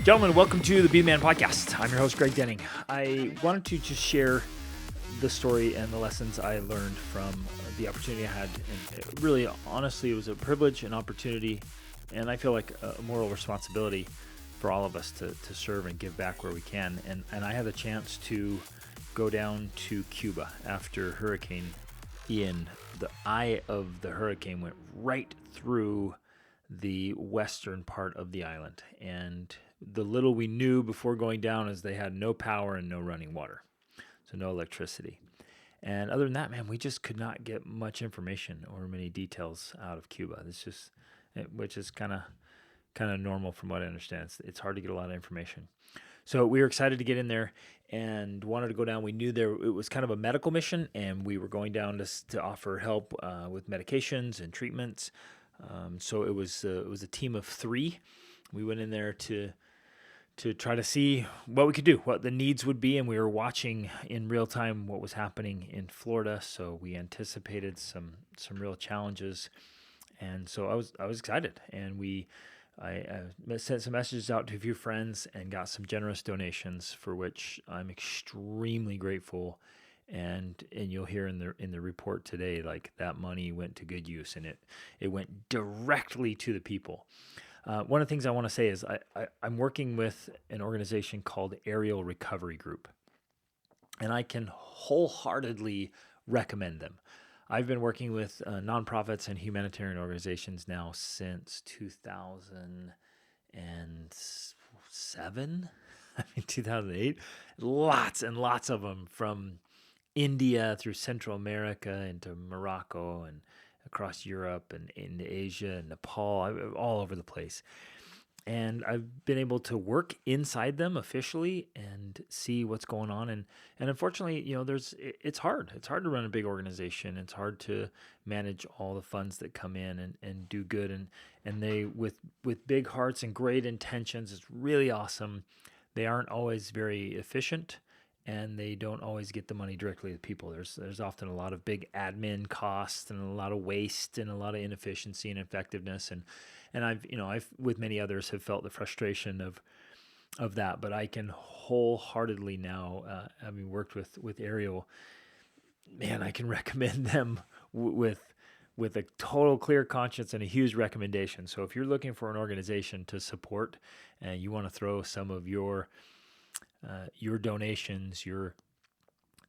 Gentlemen, welcome to the Be Man Podcast. I'm your host, Greg Denning. I wanted to just share the story and the lessons I learned from the opportunity I had. And really, honestly, it was a privilege, an opportunity, and I feel like a moral responsibility for all of us to serve and give back where we can. And I had the chance to go down to Cuba after Hurricane Ian. The eye of the hurricane went right through the western part of the island. And the little we knew before going down is they had no power and no running water, so no electricity. And other than that, man, we just could not get much information or many details out of Cuba. Which is kind of normal from what I understand. It's hard to get a lot of information. So we were excited to get in there and wanted to go down. We knew it was kind of a medical mission, and we were going down to offer help with medications and treatments. So it was a team of 3. We went in there to try to see what we could do, what the needs would be, and we were watching in real time what was happening in Florida. So we anticipated some real challenges, and so I was excited, and I sent some messages out to a few friends and got some generous donations, for which I'm extremely grateful. And you'll hear in the report today, like, that money went to good use, and it went directly to the people. One of the things I want to say is I'm working with an organization called Aerial Recovery Group, and I can wholeheartedly recommend them. I've been working with nonprofits and humanitarian organizations now since 2007, 2008. Lots and lots of them, from India through Central America into Morocco and across Europe and into Asia and Nepal, all over the place. And I've been able to work inside them officially and see what's going on. And unfortunately, it's hard. It's hard to run a big organization. It's hard to manage all the funds that come in and do good. And they, with big hearts and great intentions, it's really awesome. They aren't always very efficient, and they don't always get the money directly to people. There's often a lot of big admin costs and a lot of waste and a lot of inefficiency and ineffectiveness. And I've with many others have felt the frustration of that. But I can wholeheartedly now, having worked with Ariel, man, I can recommend them with a total clear conscience and a huge recommendation. So if you're looking for an organization to support and you want to throw some of your donations,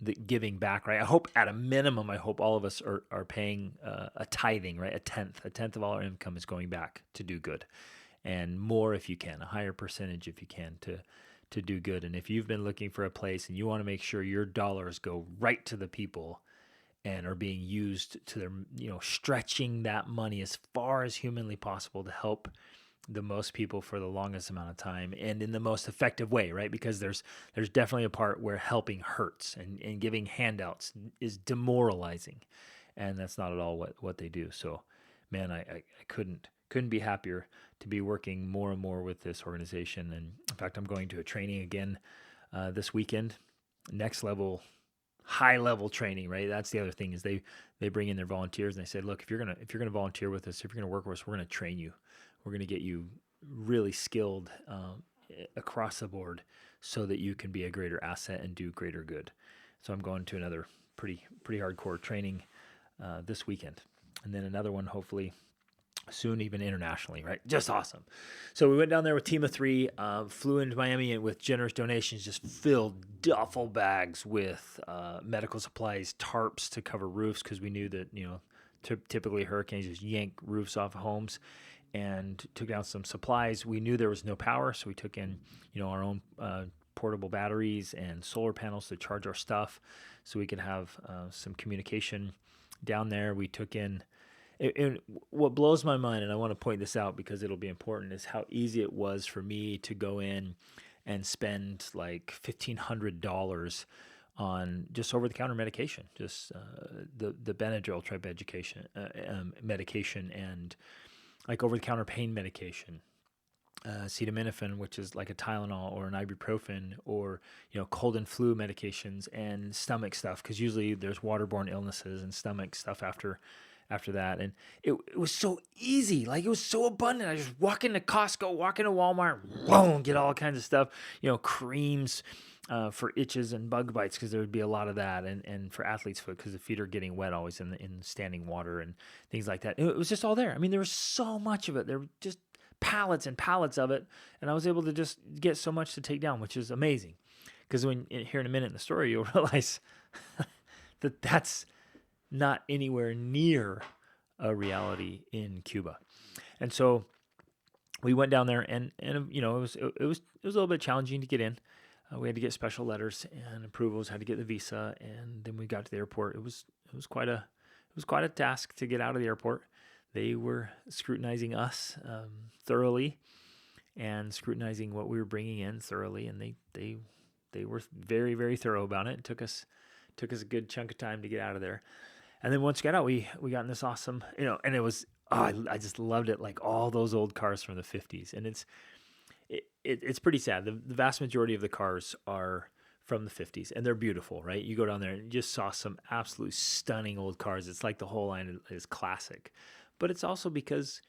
the giving back, right? I hope at a minimum, all of us are paying a tithing, right? A tenth of all our income is going back to do good, and more if you can, a higher percentage if you can, to do good. And if you've been looking for a place and you want to make sure your dollars go right to the people and are being used to their, stretching that money as far as humanly possible to help the most people for the longest amount of time and in the most effective way, right? Because there's definitely a part where helping hurts and giving handouts is demoralizing, and that's not at all what they do. So, man, I couldn't be happier to be working more and more with this organization. And in fact, I'm going to a training again this weekend, next level, high level training, right? That's the other thing, is they bring in their volunteers and they say, look, if you're gonna volunteer with us, if you're gonna work with us, we're gonna train you. We're going to get you really skilled across the board so that you can be a greater asset and do greater good. So I'm going to another pretty hardcore training this weekend, and then another one hopefully soon, even internationally, right? Just awesome. So we went down there with team of 3, flew into Miami with generous donations, just filled duffel bags with medical supplies, tarps to cover roofs, because we knew that typically hurricanes just yank roofs off of homes. And took down some supplies. We knew there was no power, so we took in, our own portable batteries and solar panels to charge our stuff, so we could have some communication down there. We took in, and what blows my mind, and I want to point this out because it'll be important, is how easy it was for me to go in and spend like $1,500 on just over-the-counter medication, just the Benadryl type medication, and like over-the-counter pain medication, acetaminophen, which is like a Tylenol or an ibuprofen, or cold and flu medications, and stomach stuff, because usually there's waterborne illnesses and stomach stuff after after that. And it was so easy. Like, it was so abundant. I just walk into Costco, walk into Walmart, boom, get all kinds of stuff, creams for itches and bug bites, because there would be a lot of that, and for athlete's foot, because the feet are getting wet always in standing water and things like that. It was just all there. I mean, there was so much of it. There were just pallets and pallets of it, and I was able to just get so much to take down, which is amazing. Because when here in a minute in the story, you'll realize that that's not anywhere near a reality in Cuba. And so we went down there, and it was a little bit challenging to get in. We had to get special letters and approvals, had to get the visa, and then we got to the airport. It was quite a task to get out of the airport. They were scrutinizing us thoroughly, and scrutinizing what we were bringing in thoroughly, and they were very, very thorough about it. It took us a good chunk of time to get out of there. And then once we got out, we got in this awesome, and it was, I just loved it, like all those old cars from the 50s. And it's pretty sad. The vast majority of the cars are from the 50s, and they're beautiful, right? You go down there and you just saw some absolutely stunning old cars. It's like the whole line is classic. But it's also because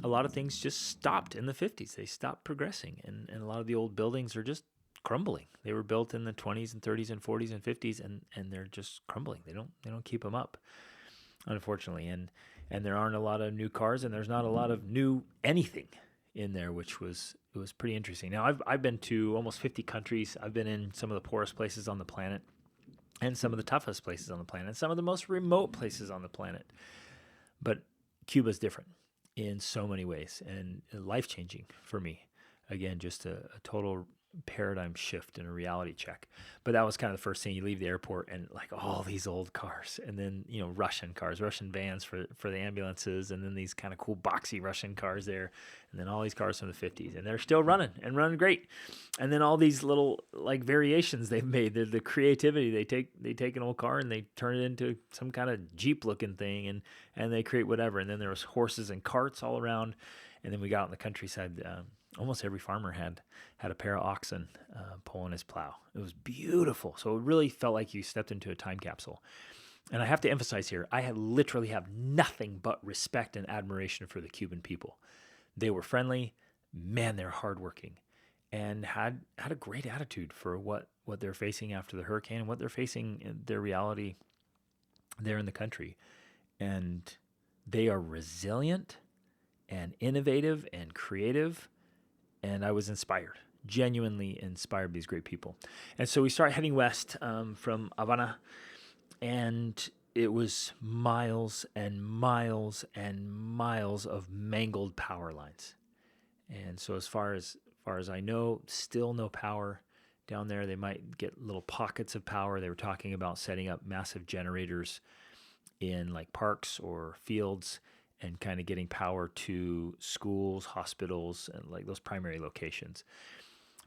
a lot of things just stopped in the 50s. They stopped progressing, and a lot of the old buildings are just crumbling. They were built in the 20s and 30s and 40s and 50s, and they're just crumbling. They don't keep them up, unfortunately. And there aren't a lot of new cars, and there's not a lot of new anything in there, which was pretty interesting. Now, I've been to almost 50 countries. I've been in some of the poorest places on the planet, and some of the toughest places on the planet, and some of the most remote places on the planet. But Cuba's different in so many ways, and life-changing for me. Again, just a total paradigm shift and a reality check. But that was kind of the first thing. You leave the airport, and like all these old cars, and then Russian cars, Russian vans for the ambulances, and then these kind of cool boxy Russian cars there, and then all these cars from the 50s, and they're still running great. And then all these little like variations they've made, the creativity. They take an old car and they turn it into some kind of Jeep looking thing, and they create whatever. And then there was horses and carts all around. And then we got out in the countryside. Almost every farmer had a pair of oxen pulling his plow. It was beautiful. So it really felt like you stepped into a time capsule. And I have to emphasize here, I literally have nothing but respect and admiration for the Cuban people. They were friendly, man, they're hardworking, and had a great attitude for what they're facing after the hurricane and what they're facing in their reality there in the country. And they are resilient and innovative and creative. And I was inspired, genuinely inspired by these great people. And so we start heading west from Havana, and it was miles and miles and miles of mangled power lines. And so as far as I know, still no power down there. They might get little pockets of power. They were talking about setting up massive generators in like parks or fields, and kind of getting power to schools, hospitals, and like those primary locations.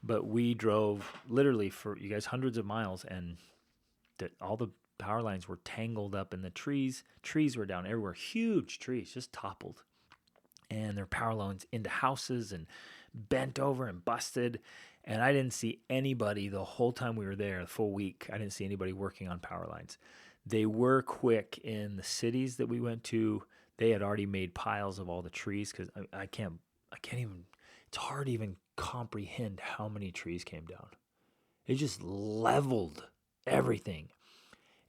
But we drove literally for you guys hundreds of miles, and all the power lines were tangled up in the trees. Trees were down everywhere, huge trees just toppled. And their power lines into houses and bent over and busted. And I didn't see anybody the whole time we were there, the full week. I didn't see anybody working on power lines. They were quick in the cities that we went to. They had already made piles of all the trees, because I can't even, it's hard to even comprehend how many trees came down. It just leveled everything.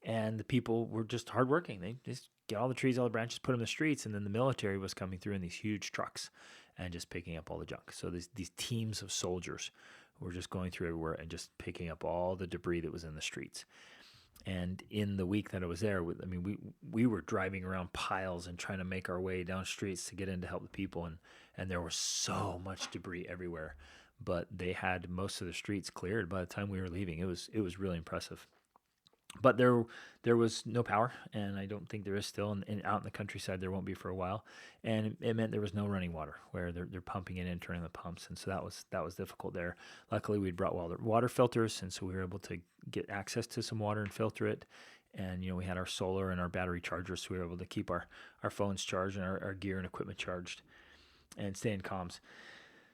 And the people were just hardworking. They just get all the trees, all the branches, put them in the streets, and then the military was coming through in these huge trucks and just picking up all the junk. So these teams of soldiers were just going through everywhere and just picking up all the debris that was in the streets. And in the week that I was there, I mean, we were driving around piles and trying to make our way down streets to get in to help the people, and there was so much debris everywhere. But they had most of the streets cleared by the time we were leaving. It was really impressive. But there was no power, and I don't think there is still. And out in the countryside, there won't be for a while. And it meant there was no running water, where they're pumping it in, turning the pumps, and so that was difficult there. Luckily, we'd brought water filters, and so we were able to get access to some water and filter it. And we had our solar and our battery chargers, so we were able to keep our phones charged and our gear and equipment charged, and stay in comms.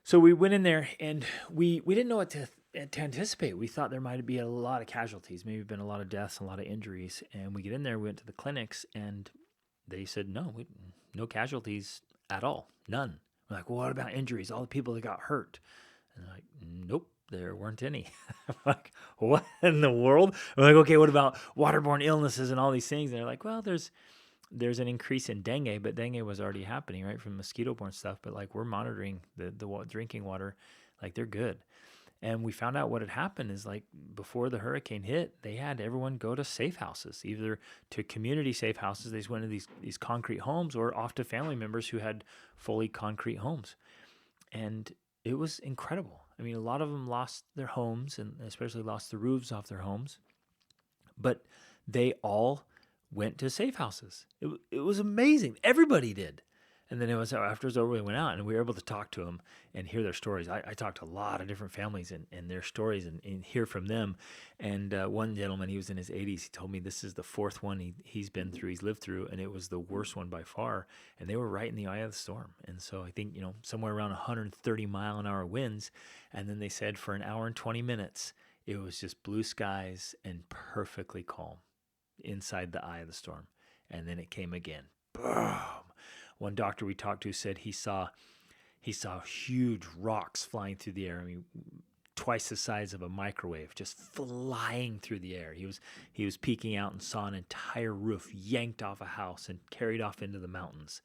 So we went in there, and we didn't know what to anticipate. We thought there might be a lot of casualties, maybe been a lot of deaths, a lot of injuries. And we get in there, we went to the clinics, and they said, no, no casualties at all. None. We're like, well, what about injuries? All the people that got hurt. And they're like, nope, there weren't any. I'm like, what in the world? I'm like, okay, what about waterborne illnesses and all these things? And they're like, well, there's an increase in dengue, but dengue was already happening, right, from mosquito-borne stuff. But like, we're monitoring the drinking water, like they're good. And we found out what had happened is, like, before the hurricane hit, they had everyone go to safe houses, either to community safe houses. They just went to these concrete homes, or off to family members who had fully concrete homes. And it was incredible. I mean, a lot of them lost their homes, and especially lost the roofs off their homes. But they all went to safe houses. It was amazing. Everybody did. And then it was after it was over, we went out and we were able to talk to them and hear their stories. I talked to a lot of different families and their stories and hear from them. And one gentleman, he was in his 80s. He told me this is the fourth one he's been through, he's lived through, and it was the worst one by far. And they were right in the eye of the storm. And so I think, somewhere around 130 mile an hour winds. And then they said for an hour and 20 minutes, it was just blue skies and perfectly calm inside the eye of the storm. And then it came again. Boom. One doctor we talked to said he saw huge rocks flying through the air. I mean, twice the size of a microwave, just flying through the air. He was peeking out and saw an entire roof yanked off a house and carried off into the mountains.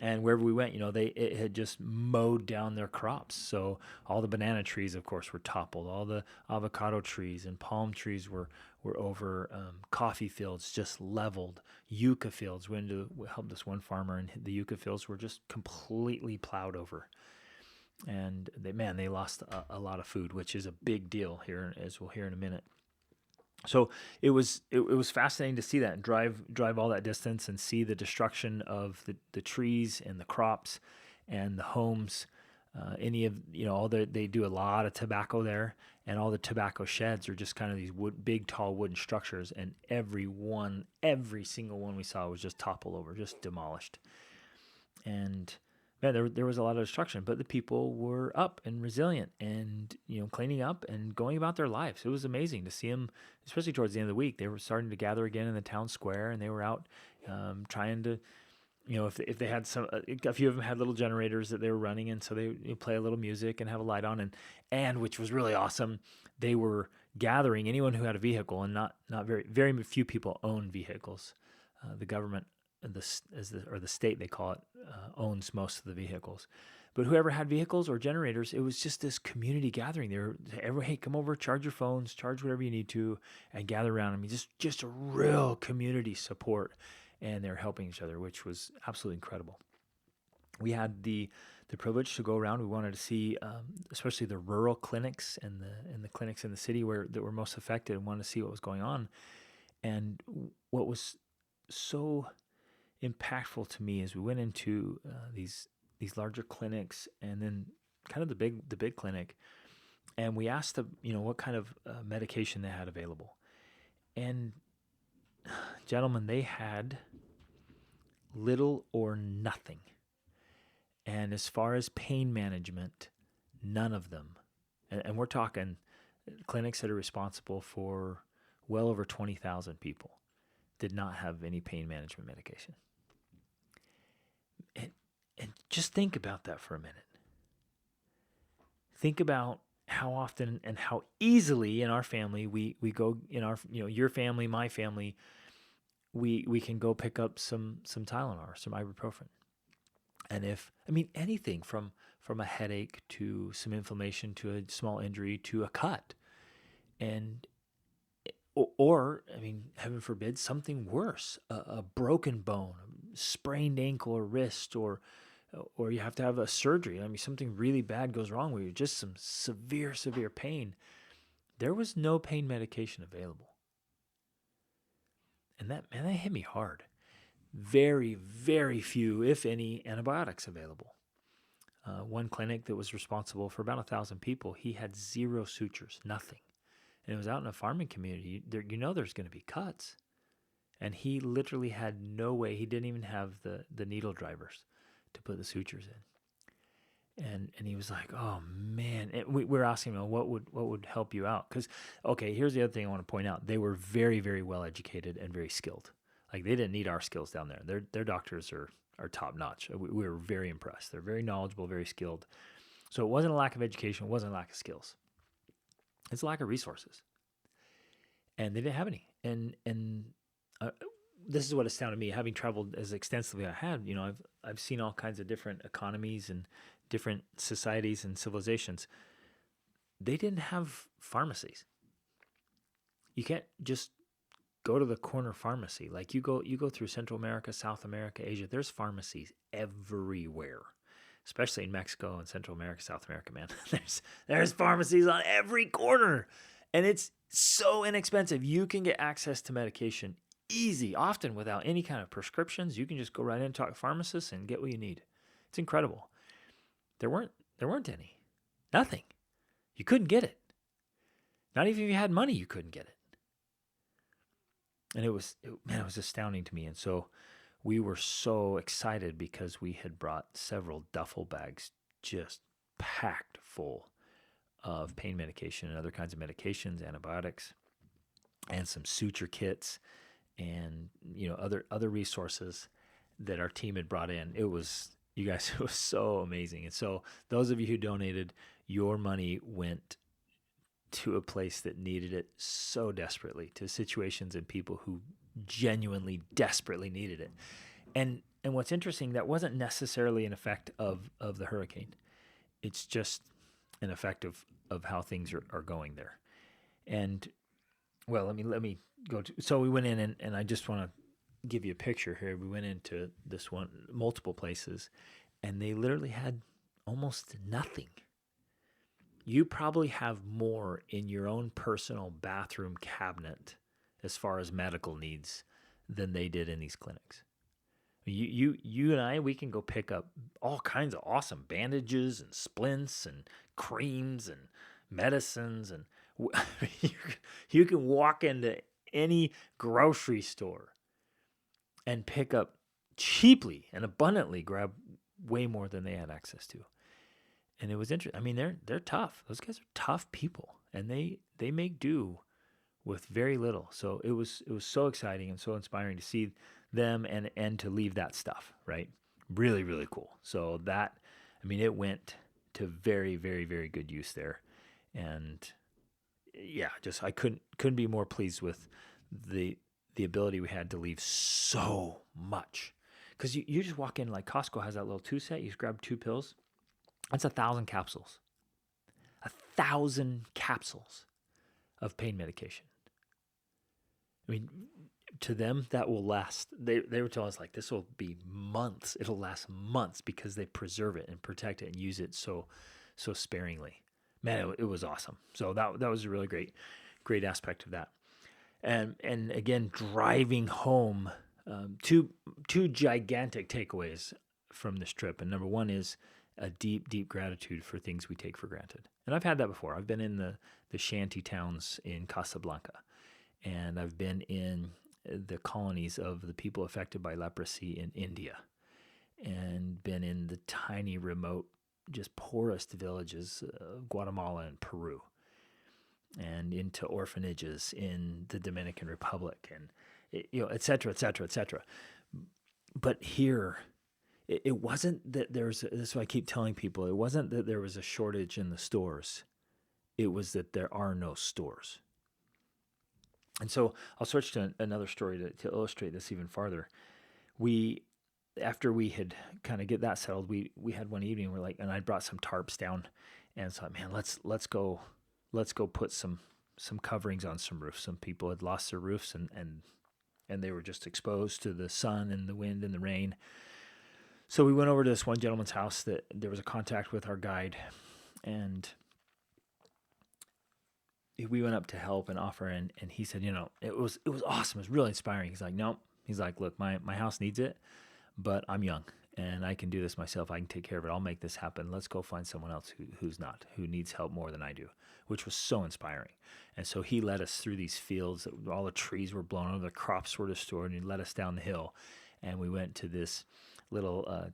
And wherever we went, it had just mowed down their crops. So all the banana trees, of course, were toppled. All the avocado trees and palm trees were over. Coffee fields just leveled. Yucca fields. We helped this one farmer, and the yucca fields were just completely plowed over. And they lost a lot of food, which is a big deal here, as we'll hear in a minute. So it was fascinating to see that and drive all that distance and see the destruction of the trees and the crops and the homes. They do a lot of tobacco there, and all the tobacco sheds are just kind of these big, tall wooden structures. And every single one we saw was just toppled over, just demolished. And man, there was a lot of destruction, but the people were up and resilient and, cleaning up and going about their lives. It was amazing to see them, especially towards the end of the week. They were starting to gather again in the town square, and they were out trying to, if they had a few of them had little generators that they were running, and so they play a little music and have a light on, and which was really awesome. They were gathering anyone who had a vehicle, and not very few people own vehicles. The government, or the state, they call it, owns most of the vehicles. But whoever had vehicles or generators, it was just this community gathering. Hey, come over, charge your phones, charge whatever you need to, and gather around. I mean, just a real community support, and they're helping each other, which was absolutely incredible. We had the privilege to go around. We wanted to see, especially the rural clinics and the clinics in the city that were most affected, and wanted to see what was going on. And what was so impactful to me as we went into these larger clinics, and then kind of the big clinic, and we asked them, what kind of medication they had available. And gentlemen, they had little or nothing. And as far as pain management, none of them. And we're talking clinics that are responsible for well over 20,000 people did not have any pain management medication. And just think about that for a minute. Think about how often and how easily in our family we go, in our, your family, my family, we can go pick up some Tylenol, some ibuprofen. And anything from a headache to some inflammation to a small injury to a cut. Or heaven forbid, something worse, a broken bone, a sprained ankle or wrist, or you have to have a surgery. Something really bad goes wrong where you're just some severe pain. There was no pain medication available. And that hit me hard. Very, very few, if any, antibiotics available. One clinic that was responsible for about 1,000 people, he had 0 sutures, nothing. And it was out in a farming community. There's going to be cuts. And he literally had no way. He didn't even have the needle drivers to put the sutures in. And he was like, oh, man. And we were asking him, what would help you out? Because, okay, here's the other thing I want to point out. They were very, very well educated and very skilled. Like they didn't need our skills down there. Their doctors are top notch. We were very impressed. They're very knowledgeable, very skilled. So it wasn't a lack of education. It wasn't a lack of skills. It's a lack of resources, and they didn't have any. And uh, this is what astounded me, having traveled as extensively as I had. I've seen all kinds of different economies and different societies and civilizations. They didn't have pharmacies. You can't just go to the corner pharmacy. Like you go through Central America, South America, Asia. There's pharmacies everywhere, especially in Mexico and Central America, South America. Man, there's pharmacies on every corner, and it's so inexpensive. You can get access to medication easy, often without any kind of prescriptions. You can just go right in, talk to pharmacists, and get what you need. It's incredible. There weren't any, nothing. You couldn't get it. Not even if you had money, you couldn't get it. And it was astounding to me. And so we were so excited because we had brought several duffel bags just packed full of pain medication and other kinds of medications, antibiotics, and some suture kits, and other resources that our team had brought in. It was so amazing. And so those of you who donated, your money went to a place that needed it so desperately, to situations and people who genuinely desperately needed it. And what's interesting, that wasn't necessarily an effect of the hurricane. It's just an effect of how things are going there. And well, let me go to, so we went in and I just want to give you a picture here. We went into this one, multiple places, and they literally had almost nothing. You probably have more in your own personal bathroom cabinet as far as medical needs than they did in these clinics. You and I, we can go pick up all kinds of awesome bandages and splints and creams and medicines, and you can walk into any grocery store and pick up cheaply and abundantly, grab way more than they had access to. And it was interesting. I mean, they're tough. Those guys are tough people, and they make do with very little. So it was so exciting and so inspiring to see them and to leave that stuff, right? Really, really cool. So that, I mean, it went to very, very, very good use there. And yeah, just I couldn't be more pleased with the ability we had to leave so much. Because you just walk in, like Costco has that little 2-set. You just grab 2 pills. That's 1,000 capsules. 1,000 capsules of pain medication. I mean, to them, that will last. They were telling us, like, this will be months. It'll last months because they preserve it and protect it and use it so sparingly. Man, it was awesome. So that was a really great aspect of that. And again, driving home, two gigantic takeaways from this trip. And number one is a deep, deep gratitude for things we take for granted. And I've had that before. I've been in the shanty towns in Casablanca, and I've been in the colonies of the people affected by leprosy in India, and been in the tiny, remote, just poorest villages of Guatemala and Peru, and into orphanages in the Dominican Republic, and et cetera, et cetera, et cetera. But here, it wasn't that this is what I keep telling people, it wasn't that there was a shortage in the stores. It was that there are no stores. And so I'll switch to another story to illustrate this even farther. After we had kind of get that settled, we had one evening, we're like, and I brought some tarps down, and so man, let's go put some coverings on some roofs. Some people had lost their roofs, and they were just exposed to the sun and the wind and the rain. So we went over to this one gentleman's house that there was a contact with our guide, and we went up to help and offer, and he said, it was awesome. It was really inspiring. He's like, no, he's like, look, my house needs it, but I'm young and I can do this myself. I can take care of it. I'll make this happen. Let's go find someone else who needs help more than I do, which was so inspiring. And so he led us through these fields. All the trees were blown over, the crops were destroyed, and he led us down the hill, and we went to this little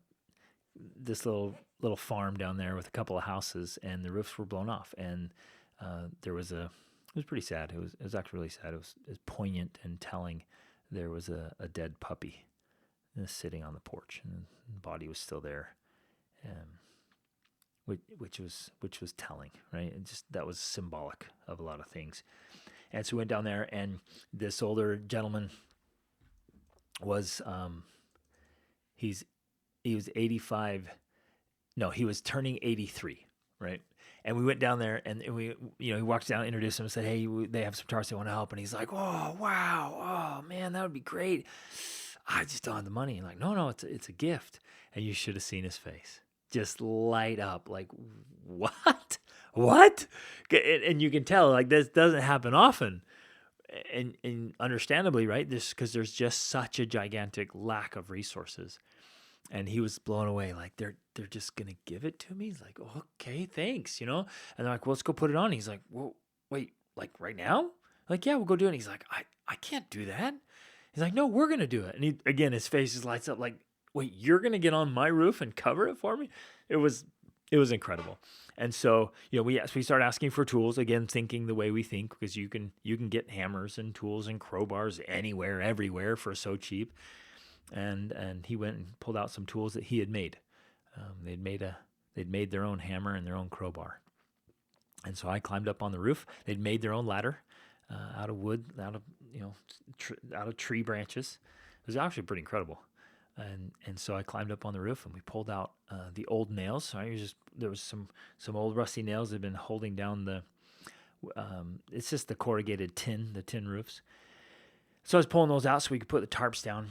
farm down there with a couple of houses, and the roofs were blown off, and it was pretty sad. It was actually really sad. It was poignant and telling there was a dead puppy sitting on the porch, and the body was still there, which was telling, right? And just that was symbolic of a lot of things. And so we went down there, and this older gentleman was he was 85. No, he was turning 83, right? And we went down there, and we, he walked down, introduced him, and said, "Hey, they have some tarps they want to help." And he's like, "Oh, wow, oh man, that would be great. I just don't have the money." And like, no, it's a gift. And you should have seen his face, just light up, like, what? And you can tell, like, this doesn't happen often, and understandably, right? This because there's just such a gigantic lack of resources. And he was blown away, like they're just gonna give it to me. He's like, "Okay, thanks," And they're like, "Well, let's go put it on." He's like, "Well, wait, like right now?" Like, "Yeah, we'll go do it." And he's like, I can't do that." He's like, "No, we're gonna do it." And again, his face just lights up, like, "Wait, you're gonna get on my roof and cover it for me?" It was incredible. And so, we started asking for tools, again, thinking the way we think, because you can get hammers and tools and crowbars anywhere, everywhere for so cheap. And he went and pulled out some tools that he had made. They'd made their own hammer and their own crowbar. And so I climbed up on the roof. They'd made their own ladder out of wood, out of tree branches. It was actually pretty incredible. And so I climbed up on the roof, and we pulled out the old nails. So there was some old rusty nails that had been holding down the. It's just the corrugated tin roofs. So I was pulling those out so we could put the tarps down.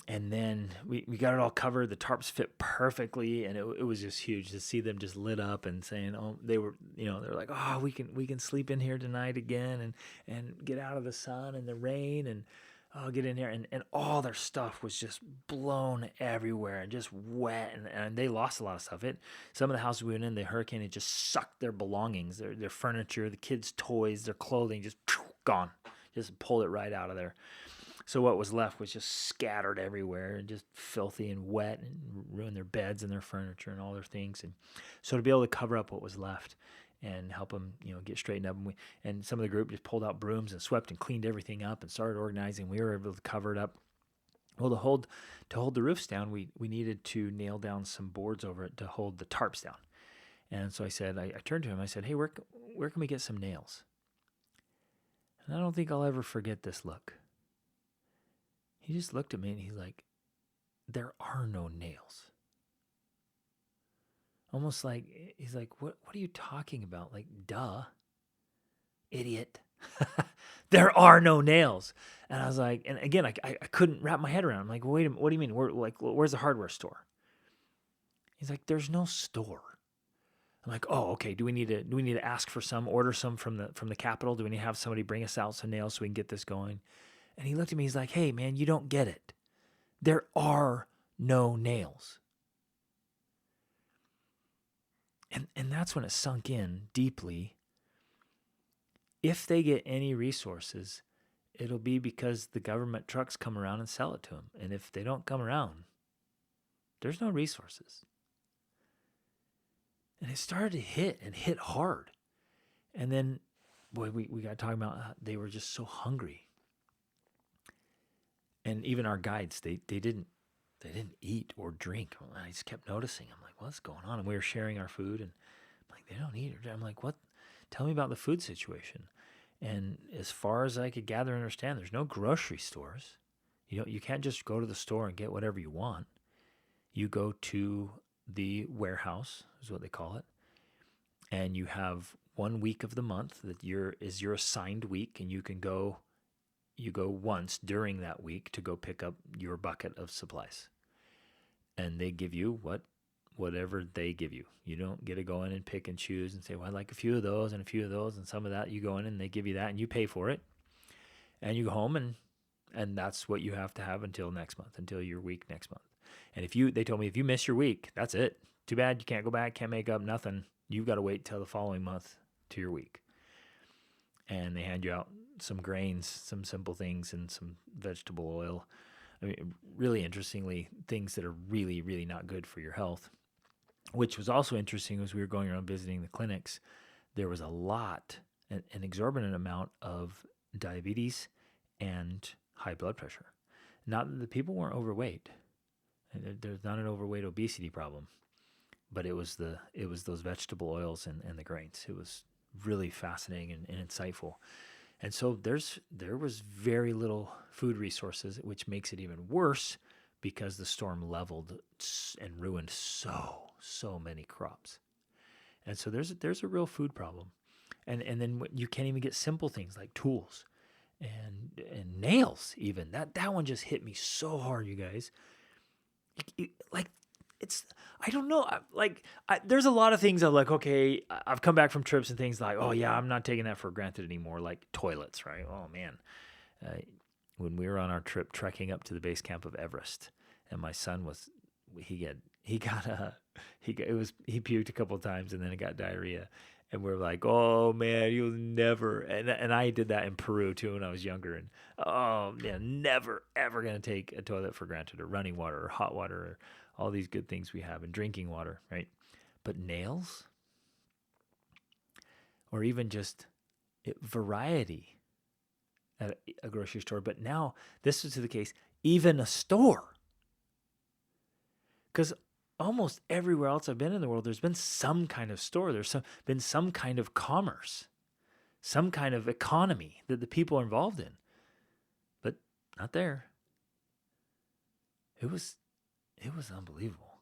And then we got it all covered. The tarps fit perfectly, and it was just huge to see them just lit up and saying, "Oh," they were like, "Oh, we can sleep in here tonight again and get out of the sun and the rain and get in here." And all their stuff was just blown everywhere and just wet, and they lost a lot of stuff. Some of the houses we went in, the hurricane had just sucked their belongings, their furniture, the kids' toys, their clothing, just gone, just pulled it right out of there. So what was left was just scattered everywhere and just filthy and wet, and ruined their beds and their furniture and all their things. And so to be able to cover up what was left and help them, get straightened up, and some of the group just pulled out brooms and swept and cleaned everything up and started organizing. We were able to cover it up. Well, to hold the roofs down, we needed to nail down some boards over it to hold the tarps down. And so I said, I turned to him. I said, "Hey, where can we get some nails?" And I don't think I'll ever forget this look. He just looked at me and he's like, "There are no nails." Almost like, he's like, what are you talking about? Like, duh, idiot. There are no nails. And I was like, and again, I couldn't wrap my head around it. I'm like, "Wait a minute, what do you mean? Where's the hardware store?" He's like, "There's no store." I'm like, "Oh, okay. Do we need to ask for some, order some from the Capitol? Do we need to have somebody bring us out some nails so we can get this going?" And he looked at me, he's like, "Hey man, you don't get it. There are no nails." And that's when it sunk in deeply. If they get any resources, it'll be because the government trucks come around and sell it to them. And if they don't come around, there's no resources. And it started to hit hard. And then, boy, we got talking about they were just so hungry. And even our guides, they didn't eat or drink. I just kept noticing. I'm like, "What's going on?" And we were sharing our food, and I'm like, "They don't eat or drink." I'm like, "What? Tell me about the food situation." And as far as I could gather and understand, there's no grocery stores. You can't just go to the store and get whatever you want. You go to the warehouse, is what they call it, and you have 1 week of the month that is your assigned week, and you go once during that week to go pick up your bucket of supplies. And they give you whatever they give you. You don't get to go in and pick and choose and say, "Well, I'd like a few of those and a few of those and some of that." You go in and they give you that, and you pay for it. And you go home, and that's what you have to have until next month, until your week next month. And they told me, if you miss your week, that's it. Too bad, you can't go back, can't make up, nothing. You've got to wait till the following month to your week. And they hand you out some grains, some simple things, and some vegetable oil. I mean, really interestingly, things that are really, really not good for your health. Which was also interesting as we were going around visiting the clinics. There was an exorbitant amount of diabetes and high blood pressure. Not that the people weren't overweight. There's not an overweight obesity problem, but it was those vegetable oils and the grains. It was really fascinating and insightful. And so there was very little food resources, which makes it even worse because the storm leveled and ruined so many crops. And so there's a real food problem. And then you can't even get simple things like tools and nails even. That one just hit me so hard, you guys. Like it's I don't know. There's a lot of things I'm like, okay, I've come back from trips and things like, oh yeah, I'm not taking that for granted anymore. Like toilets, right? Oh man, when we were on our trip trekking up to the base camp of Everest, and my son he puked a couple of times and then it got diarrhea, and we're like, oh man, you'll never. And I did that in Peru too when I was younger, and oh man, never ever gonna take a toilet for granted, or running water, or hot water, or all these good things we have, and drinking water, right? But nails, or even just variety at a grocery store. But now this is the case, even a store. Because almost everywhere else I've been in the world, there's been some kind of store. Been some kind of commerce, some kind of economy that the people are involved in. But not there. It was unbelievable.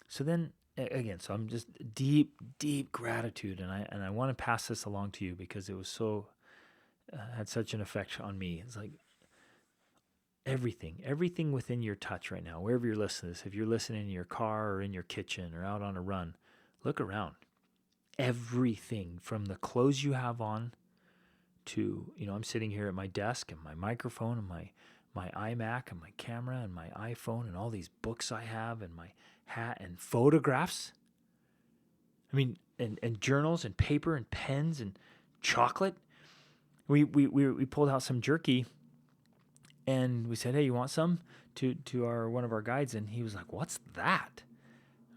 So then, again, so I'm just deep gratitude, and I want to pass this along to you because it was had such an effect on me. It's like everything within your touch right now, wherever you're listening to this, if you're listening in your car or in your kitchen or out on a run, look around. Everything from the clothes you have on to, I'm sitting here at my desk and my microphone and my iMac and my camera and my iPhone and all these books I have and my hat and photographs. I mean, and journals and paper and pens and chocolate. We pulled out some jerky and we said, hey, you want some? To one of our guides, and he was like, what's that?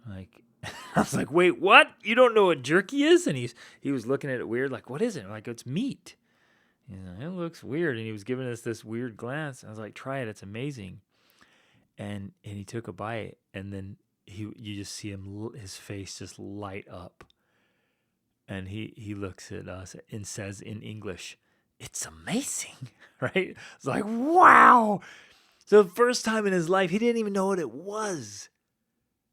Like, I was like, wait, what? You don't know what jerky is? And he was looking at it weird, like, what is it? I'm like, it's meat. It looks weird. And he was giving us this weird glance. I was like, try it. It's amazing. And he took a bite, and then you just see his face just light up. And he looks at us and says in English, it's amazing, right? It's like, wow. So the first time in his life, he didn't even know what it was.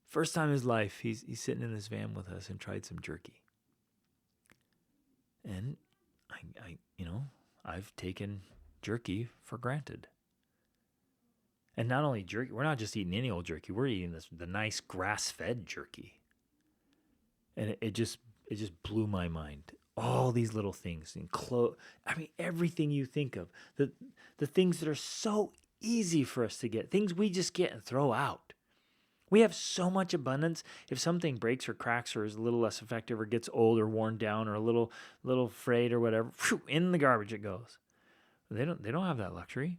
First time in his life, he's sitting in his van with us and tried some jerky. And I've taken jerky for granted. And not only jerky, we're not just eating any old jerky. We're eating the nice grass-fed jerky. And it just blew my mind. All these little things, everything you think of, the things that are so easy for us to get, things we just get and throw out. We have so much abundance. If something breaks or cracks or is a little less effective or gets old or worn down or a little frayed or whatever, in the garbage it goes. They don't have that luxury.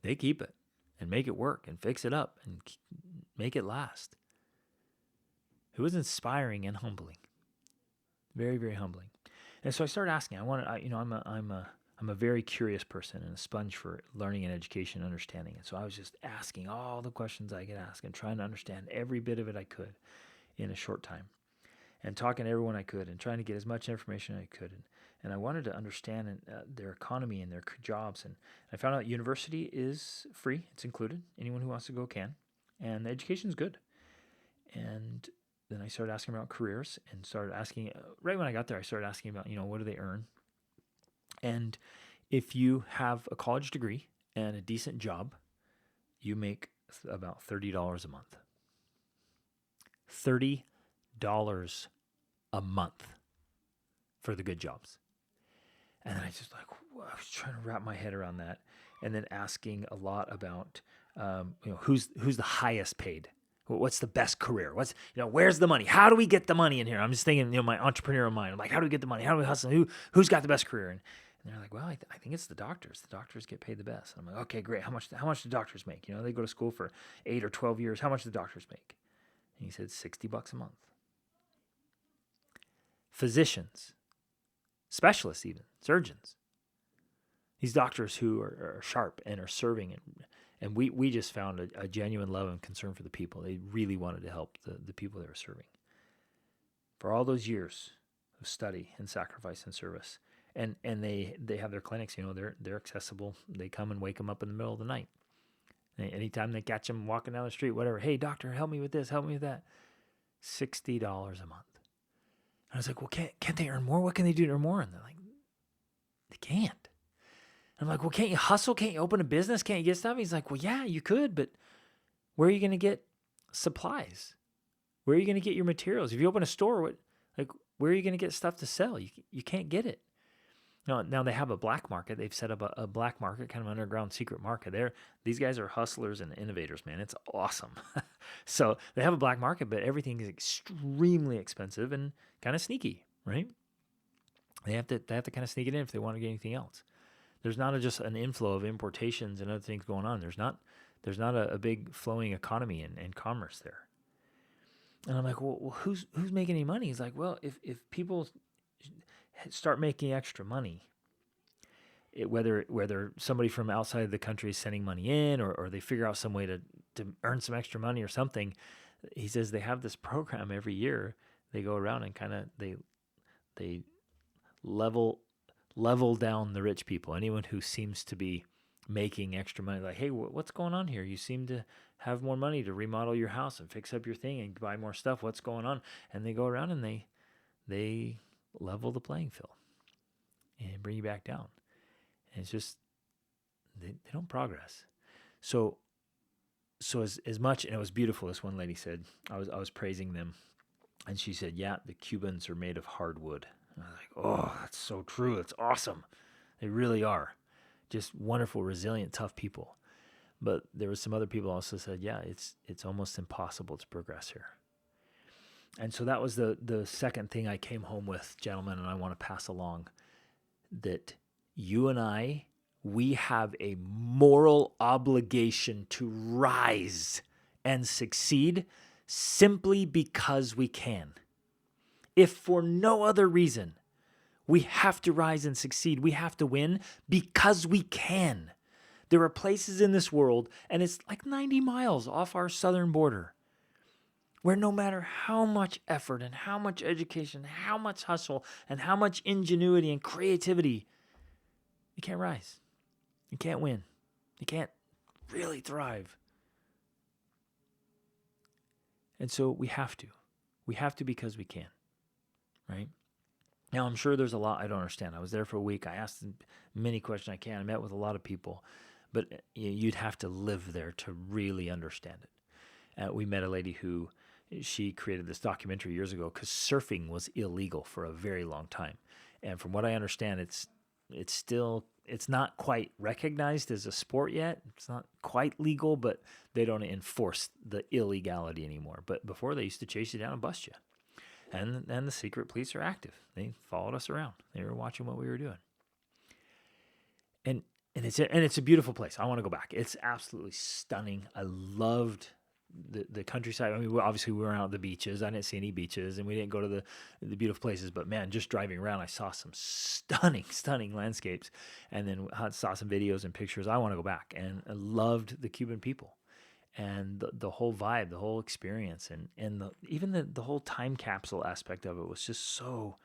They keep it and make it work and fix it up and make it last. It was inspiring and humbling. Very, very humbling. And so I started asking. I'm a very curious person and a sponge for learning and education and understanding. And so I was just asking all the questions I could ask and trying to understand every bit of it I could in a short time, and talking to everyone I could and trying to get as much information as I could. And I wanted to understand their economy and their jobs. And I found out university is free. It's included. Anyone who wants to go can. And the education is good. And then I started asking about careers and started asking, right when I got there, I started asking about, what do they earn? And if you have a college degree and a decent job, you make about $30 a month. $30 a month for the good jobs. And then I was trying to wrap my head around that. And then asking a lot about, who's the highest paid? What's the best career? Where's the money? How do we get the money in here? I'm just thinking, my entrepreneurial mind. I'm like, how do we get the money? How do we hustle? Who's got the best career? And they're like, well, I think it's the doctors. The doctors get paid the best. And I'm like, okay, great. How much do doctors make? They go to school for 8 or 12 years. How much do doctors make? And he said, $60 a month. Physicians, specialists even, surgeons, These doctors who are sharp and are serving, and we just found a genuine love and concern for the people. They really wanted to help the people they were serving. For all those years of study and sacrifice and service. And they have their clinics, they're accessible. They come and wake them up in the middle of the night. Anytime they catch them walking down the street, whatever, hey, doctor, help me with this, help me with that. $60 a month. And I was like, well, can't they earn more? What can they do to earn more? And they're like, they can't. And I'm like, well, can't you hustle? Can't you open a business? Can't you get stuff? He's like, well, yeah, you could, but where are you going to get supplies? Where are you going to get your materials? If you open a store, where are you going to get stuff to sell? You can't get it. Now they have a black market. They've set up a black market, kind of underground secret market. These guys are hustlers and innovators, man. It's awesome. So they have a black market, but everything is extremely expensive and kind of sneaky, right? They have to kind of sneak it in if they want to get anything else. There's not just an inflow of importations and other things going on. There's not a big flowing economy and commerce there. And I'm like, well, who's making any money? He's like, well, if people start making extra money, whether somebody from outside the country is sending money in, or they figure out some way to earn some extra money or something, he says they have this program every year. They go around and kind of they level down the rich people. Anyone who seems to be making extra money, like, hey, what's going on here? You seem to have more money to remodel your house and fix up your thing and buy more stuff. What's going on? And they go around and they level the playing field and bring you back down. And it's just, they don't progress. So as much, and it was beautiful, this one lady said, I was praising them, and she said, yeah, the Cubans are made of hardwood. And I was like, oh, that's so true. That's awesome. They really are. Just wonderful, resilient, tough people. But there were some other people also said, yeah, it's almost impossible to progress here. And so that was the second thing I came home with, gentlemen, and I want to pass along, that you and I, we have a moral obligation to rise and succeed simply because we can. If for no other reason, we have to rise and succeed. We have to win because we can. There are places in this world, and it's like 90 miles off our southern border, where no matter how much effort and how much education, how much hustle and how much ingenuity and creativity, you can't rise. You can't win. You can't really thrive. And so we have to. We have to because we can, right? Now, I'm sure there's a lot I don't understand. I was there for a week. I asked many questions I can. I met with a lot of people, but you'd have to live there to really understand it. We met a lady who, she created this documentary years ago because surfing was illegal for a very long time. And from what I understand, it's not quite recognized as a sport yet. It's not quite legal, but they don't enforce the illegality anymore. But before, they used to chase you down and bust you. And the secret police are active. They followed us around. They were watching what we were doing. And it's a beautiful place. I want to go back. It's absolutely stunning. I loved the countryside. I mean, obviously we were out at the beaches. I didn't see any beaches, and we didn't go to the beautiful places. But man, just driving around, I saw some stunning landscapes, and then I saw some videos and pictures. I want to go back, and I loved the Cuban people, and the whole vibe, the whole experience, and even the whole time capsule aspect of it was just so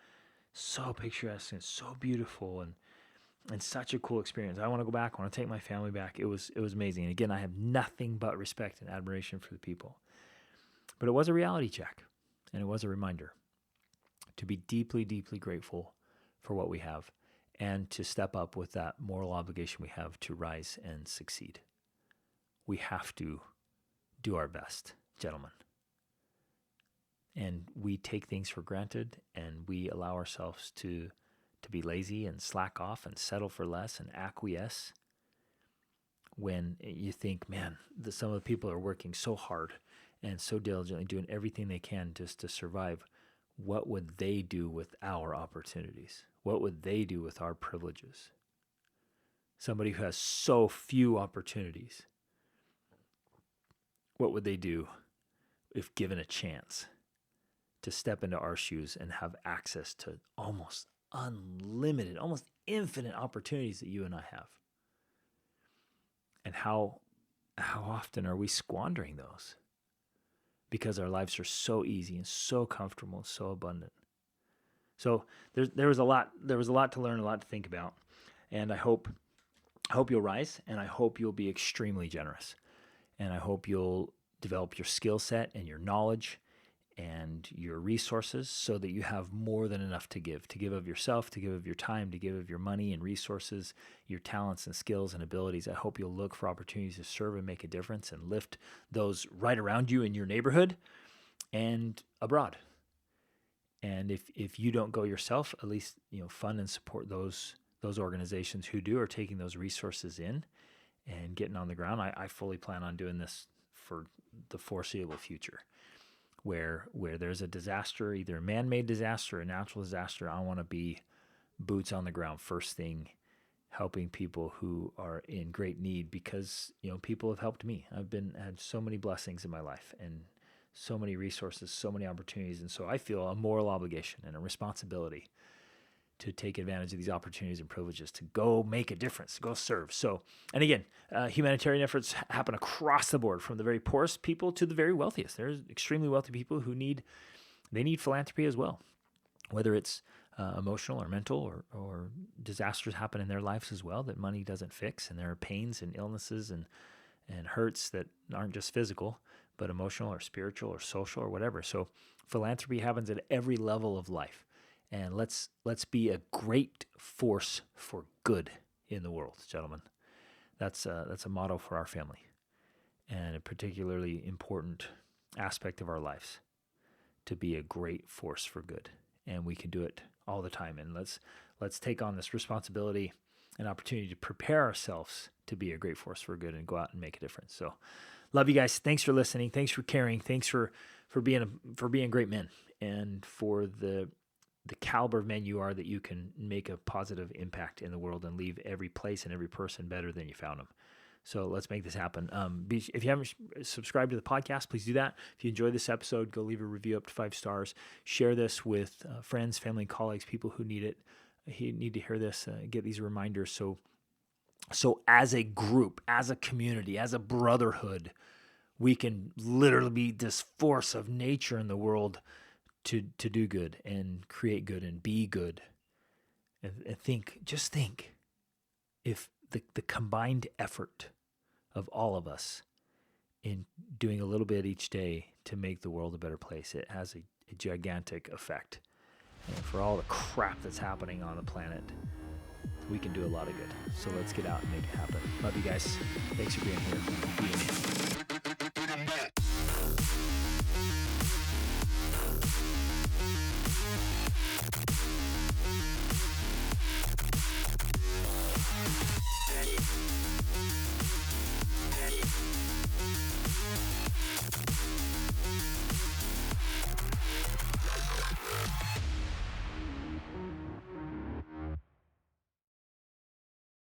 picturesque and so beautiful, and such a cool experience. I want to go back. I want to take my family back. It was amazing. And again, I have nothing but respect and admiration for the people. But it was a reality check, and it was a reminder to be deeply, deeply grateful for what we have, and to step up with that moral obligation we have to rise and succeed. We have to do our best, gentlemen. And we take things for granted, and we allow ourselves to be lazy and slack off and settle for less and acquiesce when you think, man, some of the people are working so hard and so diligently, doing everything they can just to survive. What would they do with our opportunities? What would they do with our privileges? Somebody who has so few opportunities, what would they do if given a chance to step into our shoes and have access to almost unlimited, almost infinite opportunities that you and I have. And how often are we squandering those? Because our lives are so easy and so comfortable and so abundant. So there was a lot to learn, a lot to think about, and I hope you'll rise, and I hope you'll be extremely generous, and I hope you'll develop your skill set and your knowledge and your resources so that you have more than enough to give of yourself, to give of your time, to give of your money and resources, your talents and skills and abilities. I hope you'll look for opportunities to serve and make a difference and lift those right around you in your neighborhood and abroad. And if you don't go yourself, at least fund and support those organizations who do, are taking those resources in and getting on the ground. I fully plan on doing this for the foreseeable future. Where there's a disaster, either a man-made disaster or a natural disaster, I want to be boots on the ground first thing, helping people who are in great need, because people have helped me. I've had so many blessings in my life and so many resources, so many opportunities, and so I feel a moral obligation and a responsibility to take advantage of these opportunities and privileges to go make a difference, to go serve. So, and again, humanitarian efforts happen across the board, from the very poorest people to the very wealthiest. There's extremely wealthy people who need philanthropy as well, whether it's emotional or mental, or disasters happen in their lives as well that money doesn't fix, and there are pains and illnesses and hurts that aren't just physical, but emotional or spiritual or social or whatever. So philanthropy happens at every level of life. And let's be a great force for good in the world, gentlemen. That's a motto for our family, and a particularly important aspect of our lives, to be a great force for good. And we can do it all the time. And let's take on this responsibility and opportunity to prepare ourselves to be a great force for good and go out and make a difference. So, love you guys. Thanks for listening. Thanks for caring. Thanks for being great men, and for the caliber of men you are, that you can make a positive impact in the world and leave every place and every person better than you found them. So let's make this happen. If you haven't subscribed to the podcast, please do that. If you enjoyed this episode, go leave a review up to 5 stars. Share this with friends, family, colleagues, people who need it. Need to hear this, get these reminders. So as a group, as a community, as a brotherhood, we can literally be this force of nature in the world to do good and create good and be good. And think if the combined effort of all of us in doing a little bit each day to make the world a better place, it has a gigantic effect. And for all the crap that's happening on the planet, we can do a lot of good. So let's get out and make it happen. Love you guys. Thanks for being here. Be amazing.